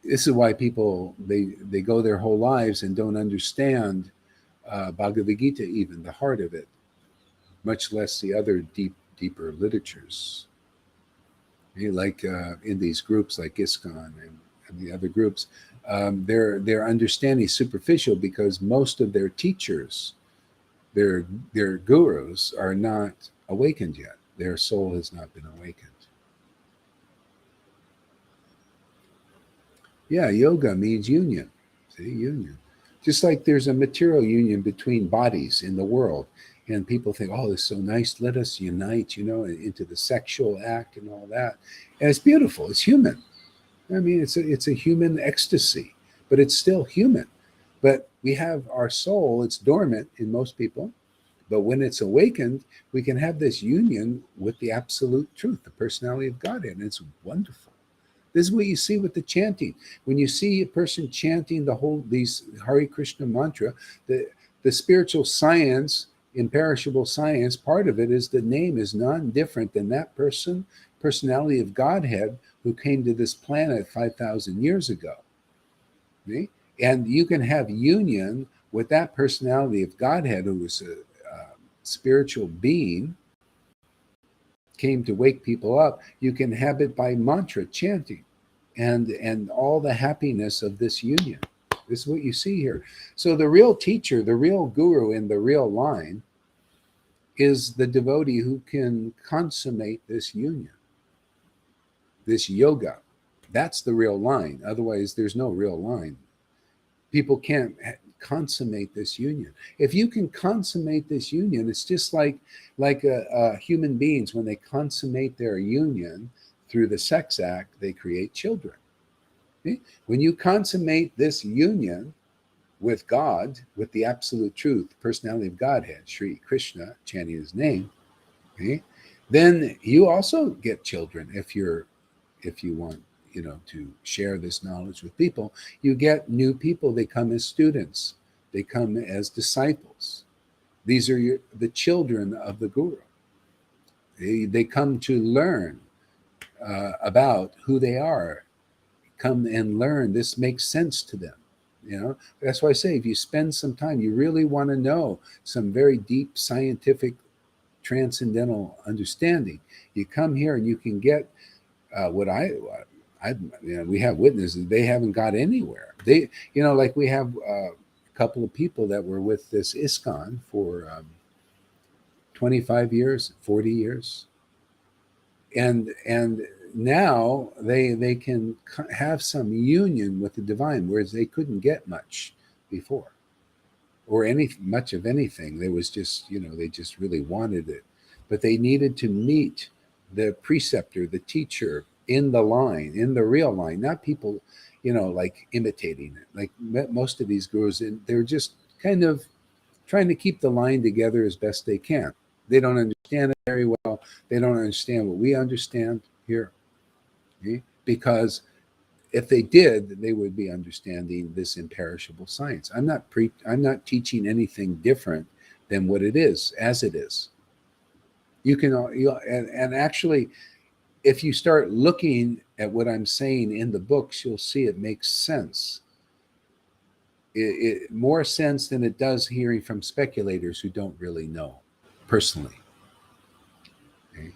This is why people, they go their whole lives and don't understand Bhagavad Gita, even the heart of it, much less the other deeper literatures. Like in these groups like ISKCON and the other groups, their understanding is superficial because most of their teachers, their gurus, are not awakened yet. Their soul has not been awakened. Yeah, yoga means union. See, union. Just like there's a material union between bodies in the world, and people think, oh, this is so nice, let us unite, into the sexual act and all that. And it's beautiful. It's human. I mean, it's a human ecstasy, but it's still human. But we have our soul, it's dormant in most people. But when it's awakened, we can have this union with the absolute truth, the personality of Godhead. And it's wonderful. This is what you see with the chanting. When you see a person chanting these Hare Krishna mantra, the spiritual science, imperishable science, part of it is the name is none different than that personality of Godhead, who came to this planet 5,000 years ago. Okay? And you can have union with that personality of Godhead, who was a spiritual being, came to wake people up. You can have it by mantra chanting and all the happiness of this union. This is what you see here. So the real teacher, the real guru in the real line is the devotee who can consummate this union, this yoga. That's the real line. Otherwise, there's no real line. People can't consummate this union. If you can consummate this union, it's just like human beings, when they consummate their union through the sex act, they create children. Okay? When you consummate this union with God, with the absolute truth, personality of Godhead, Sri Krishna, chanting his name, okay, then you also get children. If you want to share this knowledge with people, you get new people. They come as students. They come as disciples. These are the children of the guru. They come to learn about who they are. Come and learn. This makes sense to them. That's why I say, if you spend some time, you really want to know some very deep scientific transcendental understanding, you come here and you can get what we have witnesses, they haven't got anywhere. They, like we have couple of people that were with this ISKCON for 25 years, 40 years. And now they can have some union with the divine, whereas they couldn't get much before, or much of anything. There was just, they just really wanted it, but they needed to meet the preceptor, the teacher, in the line, in the real line, not people, like imitating it. Like most of these gurus, they're just kind of trying to keep the line together as best they can. They don't understand it very well. They don't understand what we understand here. Okay? Because if they did, they would be understanding this imperishable science. I'm not teaching anything different than what it is, as it is. You can, and actually, if you start looking at what I'm saying in the books, you'll see it makes sense. It more sense than it does hearing from speculators who don't really know personally. Okay.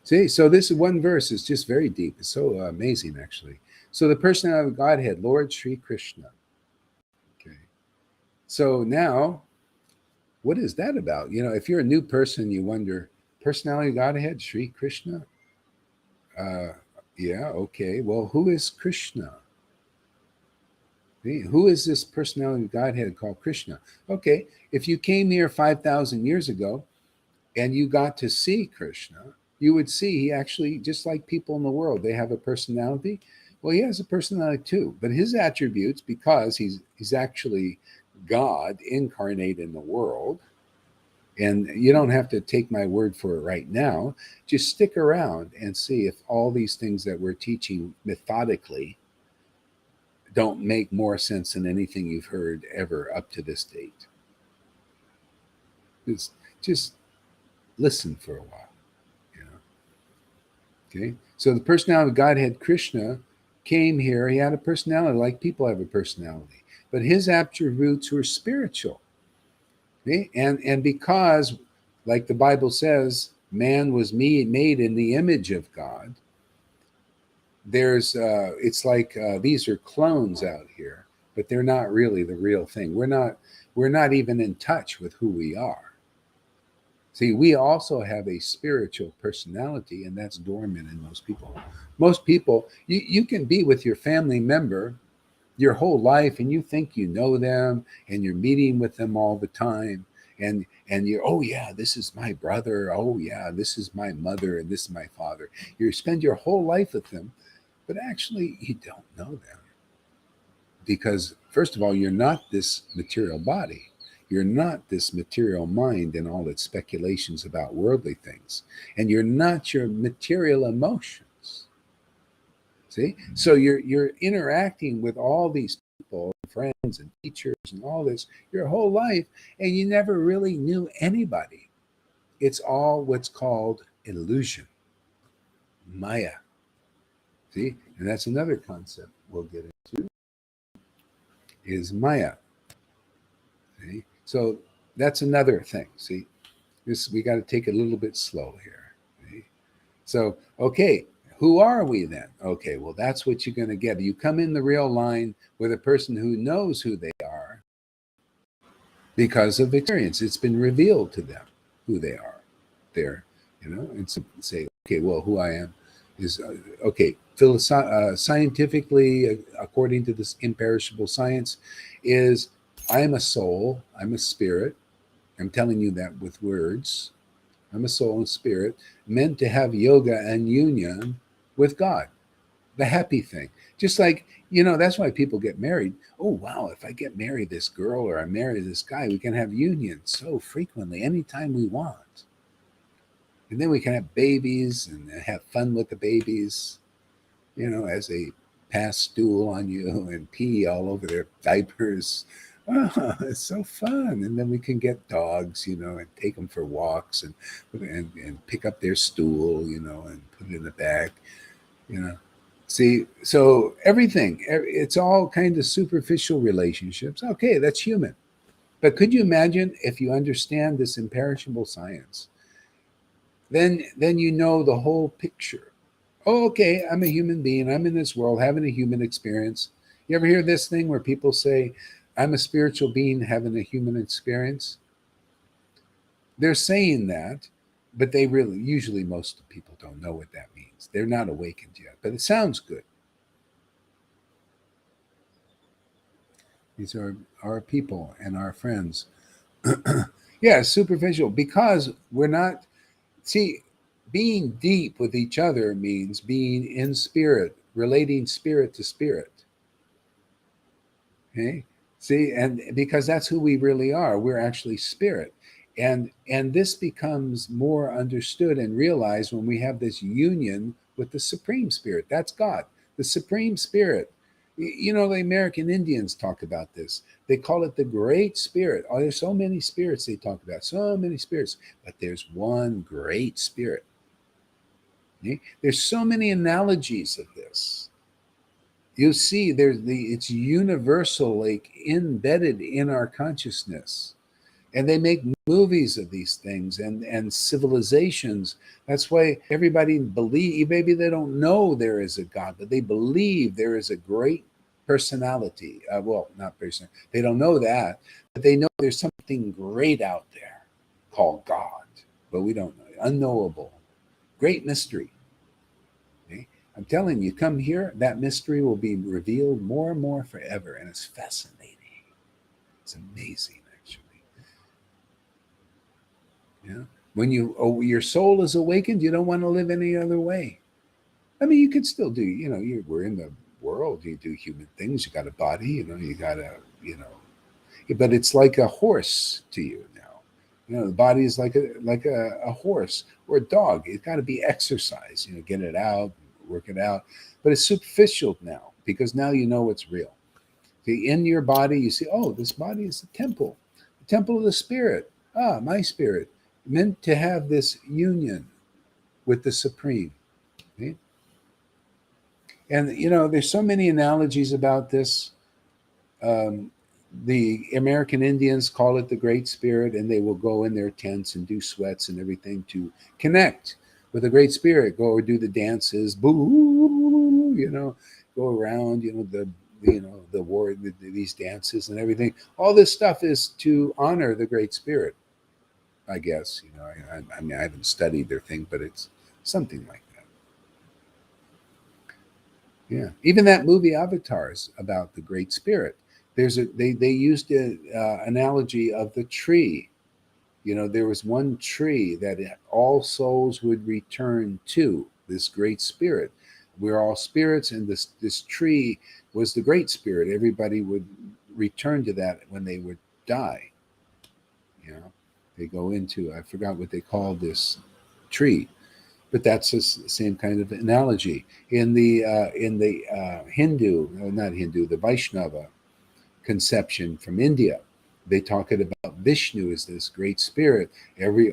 See, so this one verse is just very deep. It's so amazing, actually. So the personality of Godhead, Lord Sri Krishna. Okay. So now, what is that about? If you're a new person, you wonder, personality of Godhead, Sri Krishna? Yeah, okay. Well, who is Krishna? Who is this personality of Godhead called Krishna? Okay, if you came here 5,000 years ago and you got to see Krishna, you would see he actually, just like people in the world, they have a personality. Well, he has a personality too, but his attributes, because he's actually God incarnate in the world, and you don't have to take my word for it right now. Just stick around and see if all these things that we're teaching methodically don't make more sense than anything you've heard ever up to this date. Just listen for a while. Okay, so the personality of Godhead, Krishna, came here. He had a personality like people have a personality, but his attributes were spiritual. Okay? And because, like the Bible says, man was made in the image of God. There's it's like these are clones out here, but they're not really the real thing. We're not even in touch with who we are. See, we also have a spiritual personality, and that's dormant in most people. Most people, you can be with your family member your whole life, and you think you know them, and you're meeting with them all the time, and you're, oh yeah, this is my brother, oh yeah, this is my mother, and this is my father. You spend your whole life with them, but actually you don't know them. Because first of all, you're not this material body. You're not this material mind and all its speculations about worldly things. And you're not your material emotions. See? So you're interacting with all these people, friends and teachers and all this your whole life, and you never really knew anybody. It's all what's called illusion, Maya. See? And that's another concept we'll get into, is Maya. See? So that's another thing. See, we got to take it a little bit slow here. See? So, okay, who are we then? Okay, well, that's what you're going to get. You come in the real line with a person who knows who they are because of experience. It's been revealed to them who they are. There, and so say, okay, well, who I am is okay. Scientifically, according to this imperishable science, is I'm a soul, I'm a spirit. I'm telling you that with words. I'm a soul and spirit meant to have yoga and union with God, the happy thing. Just like, that's why people get married. Oh, wow, if I get married this girl or I marry this guy, we can have union so frequently, anytime we want. And then we can have babies and have fun with the babies, as they pass stool on you and pee all over their diapers. Oh, it's so fun. And then we can get dogs, and take them for walks and pick up their stool, and put it in the bag, See, so everything, it's all kind of superficial relationships. Okay, that's human. But could you imagine if you understand this imperishable science, then you know the whole picture. Oh, okay, I'm a human being. I'm in this world having a human experience. You ever hear this thing where people say, I'm a spiritual being having a human experience? They're saying that, but they really, usually most people don't know what that means. They're not awakened yet, but it sounds good. These are our people and our friends. Yeah, superficial, because we're not, see, being deep with each other means being in spirit, relating spirit to spirit. Okay, see, and because that's who we really are, we're actually spirit. And this becomes more understood and realized when we have this union with the supreme spirit. That's God, the supreme spirit. You know, the American Indians talk about this. They call it the great spirit. Oh, there's so many spirits they talk about, so many spirits, but there's one great spirit. Okay? There's so many analogies of this. You see, it's universal, like embedded in our consciousness. And they make movies of these things and civilizations. That's why everybody believe, maybe they don't know there is a God, but they believe there is a great personality. Well, not person. They don't know that, but they know there's something great out there called God, but we don't know. Unknowable, great mystery. Okay? I'm telling you, come here, that mystery will be revealed more and more forever, and it's fascinating. It's amazing, actually. Yeah. When your soul is awakened, you don't want to live any other way. I mean, you could still do, we're in the world, you do human things, you got a body, you got to, but it's like a horse to you now. The body is like a horse or a dog. It's got to be exercised, get it out, work it out. But it's superficial now because now you know it's real. See, in your body, you see, oh, this body is the temple of the spirit. Ah, my spirit, meant to have this union with the supreme. Okay? And there's so many analogies about this. The American Indians call it the Great Spirit, and they will go in their tents and do sweats and everything to connect with the Great Spirit. Go or do the dances, boo, go around, the war, these dances and everything. All this stuff is to honor the Great Spirit, I guess. I mean, I haven't studied their thing, but it's something like that. Yeah, even that movie Avatar is about the Great Spirit. They used an analogy of the tree. There was one tree that all souls would return to, this Great Spirit. We're all spirits, and this tree was the Great Spirit. Everybody would return to that when they would die. They go into, I forgot what they call this tree, but that's the same kind of analogy in the Hindu, no, not Hindu, the Vaishnava conception from India. They talk about Vishnu as this great spirit.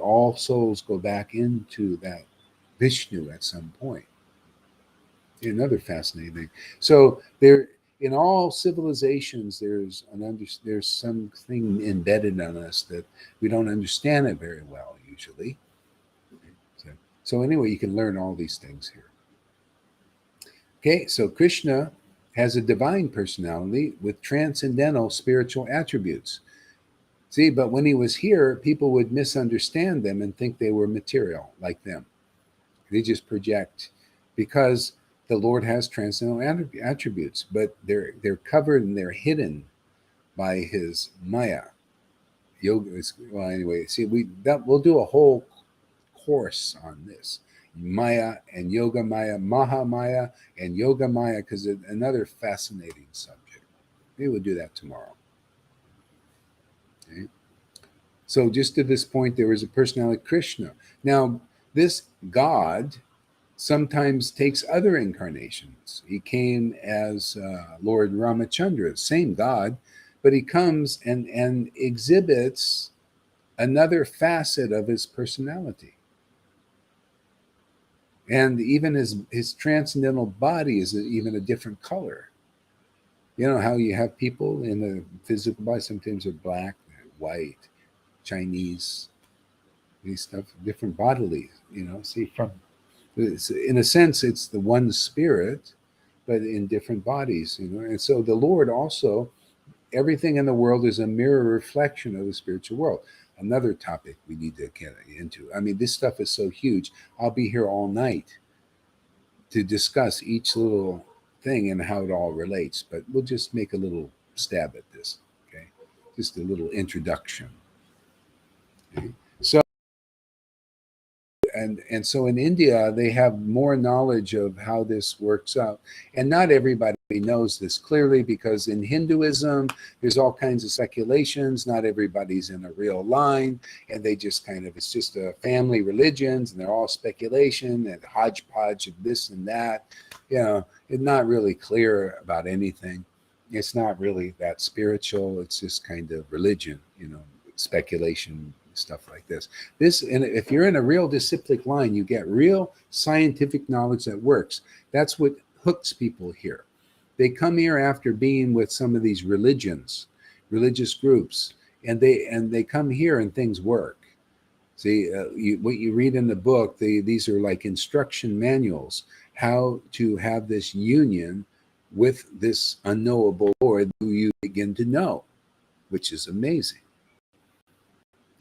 All souls go back into that Vishnu at some point. Another fascinating thing. So there, in all civilizations, there's something embedded on us that we don't understand it very well usually. So anyway, you can learn all these things here. Okay, so Krishna has a divine personality with transcendental spiritual attributes. See, but when he was here, people would misunderstand them and think they were material like them. They just project because the Lord has transcendental attributes, but they're covered and they're hidden by his Maya. Yoga is, well, anyway, see, we'll do a whole course on this. Maya and Yoga Maya, Maha Maya and Yoga Maya, because it's another fascinating subject. Maybe we'll do that tomorrow. Okay. So just to this point, there is a personality, Krishna. Now, this God sometimes takes other incarnations. He came as Lord Ramachandra, same God, but he comes and exhibits another facet of his personality. And even his transcendental body is even a different color. You know how you have people in the physical body, sometimes they're black, they're white, Chinese. these stuff, different bodily, see, from, in a sense, it's the one spirit, but in different bodies, and so the Lord also, everything in the world is a mirror reflection of the spiritual world. Another topic we need to get into. I mean, this stuff is so huge. I'll be here all night to discuss each little thing and how it all relates, but we'll just make a little stab at this, okay? Just a little introduction. Okay? And so in India, they have more knowledge of how this works out. And not everybody knows this clearly, because in Hinduism, there's all kinds of speculations. Not everybody's in a real line. And they just kind of, it's just a family religions, and they're all speculation and hodgepodge of this and that. It's not really clear about anything. It's not really that spiritual. It's just kind of religion, speculation, stuff like this. And if you're in a real disciplic line, you get real scientific knowledge that works. That's what hooks people here. They come here after being with some of these religious groups, and they come here and things work. See, what you read in the book, these are like instruction manuals, how to have this union with this unknowable Lord who you begin to know, which is amazing.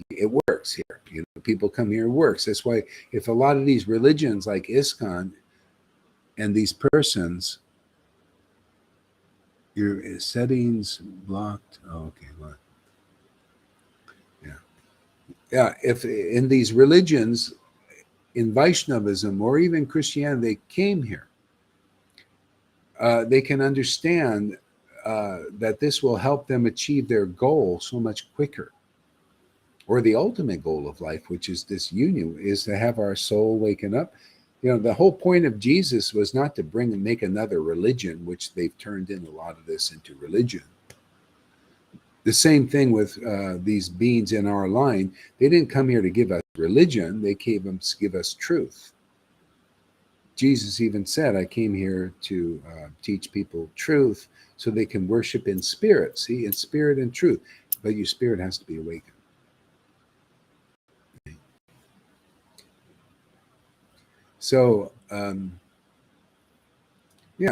It works here. People come here, it works. That's why if a lot of these religions like ISKCON and these persons, your settings blocked. Oh, okay, what? Yeah. If in these religions, in Vaishnavism or even Christianity, they came here, they can understand that this will help them achieve their goal so much quicker. Or the ultimate goal of life, which is this union, is to have our soul waken up. The whole point of Jesus was not to make another religion, which they've turned in a lot of this into religion. The same thing with these beings in our line. They didn't come here to give us religion. They came to give us truth. Jesus even said, I came here to teach people truth so they can worship in spirit. See, in spirit and truth. But your spirit has to be awakened. So,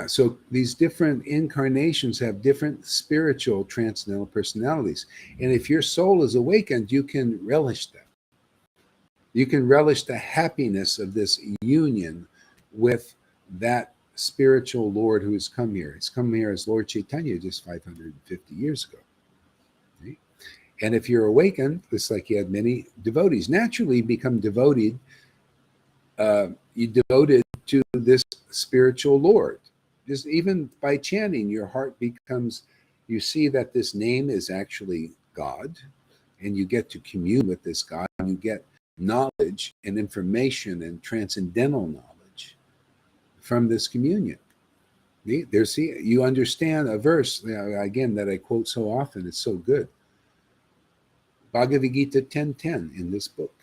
so these different incarnations have different spiritual transcendental personalities. And if your soul is awakened, you can relish that. You can relish the happiness of this union with that spiritual Lord who has come here. He's come here as Lord Caitanya just 550 years ago. Okay? And if you're awakened, it's like you had many devotees. Naturally, become devoted. You devoted to this spiritual Lord. Just even by chanting, your heart becomes, you see that this name is actually God, and you get to commune with this God, and you get knowledge and information and transcendental knowledge from this communion. You understand a verse, again, that I quote so often, it's so good. Bhagavad Gita 10:10 in this book.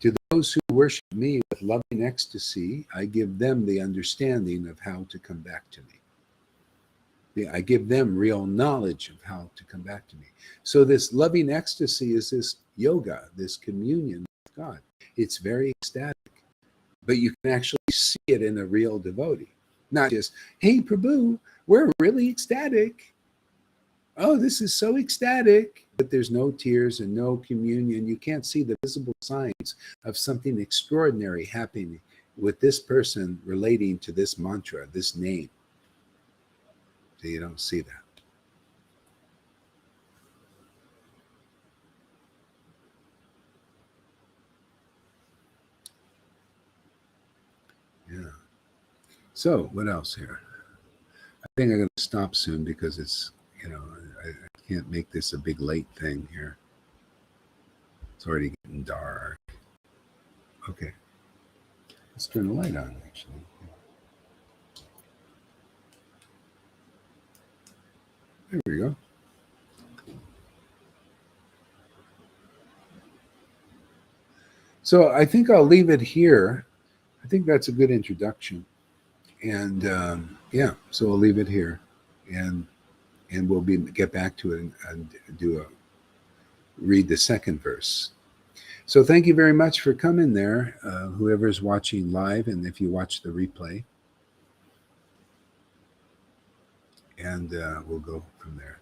To those who worship me with loving ecstasy, I give them the understanding of how to come back to me. I give them real knowledge of how to come back to me. So this loving ecstasy is this yoga, this communion with God. It's very ecstatic, but you can actually see it in a real devotee. Not just, hey, Prabhu, we're really ecstatic. Oh, this is so ecstatic. But there's no tears and no communion. You can't see the visible signs of something extraordinary happening with this person relating to this mantra, this name. So you don't see that. Yeah. So what else here? I think I'm going to stop soon because it's, I can't make this a big late thing here. It's already getting dark. Okay. Let's turn the light on, actually. There we go. So I think I'll leave it here. I think that's a good introduction. And so I'll leave it here. And we'll get back to it and read the second verse. So thank you very much for coming there, whoever's watching live, and if you watch the replay. And we'll go from there.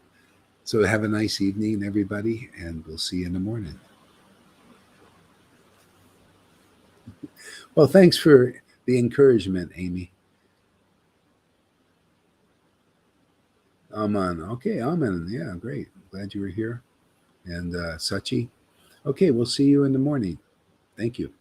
So have a nice evening, everybody, and we'll see you in the morning. Well, thanks for the encouragement, Amy. Aman. Okay, Aman. Yeah, great. Glad you were here. And Sachi. Okay, we'll see you in the morning. Thank you.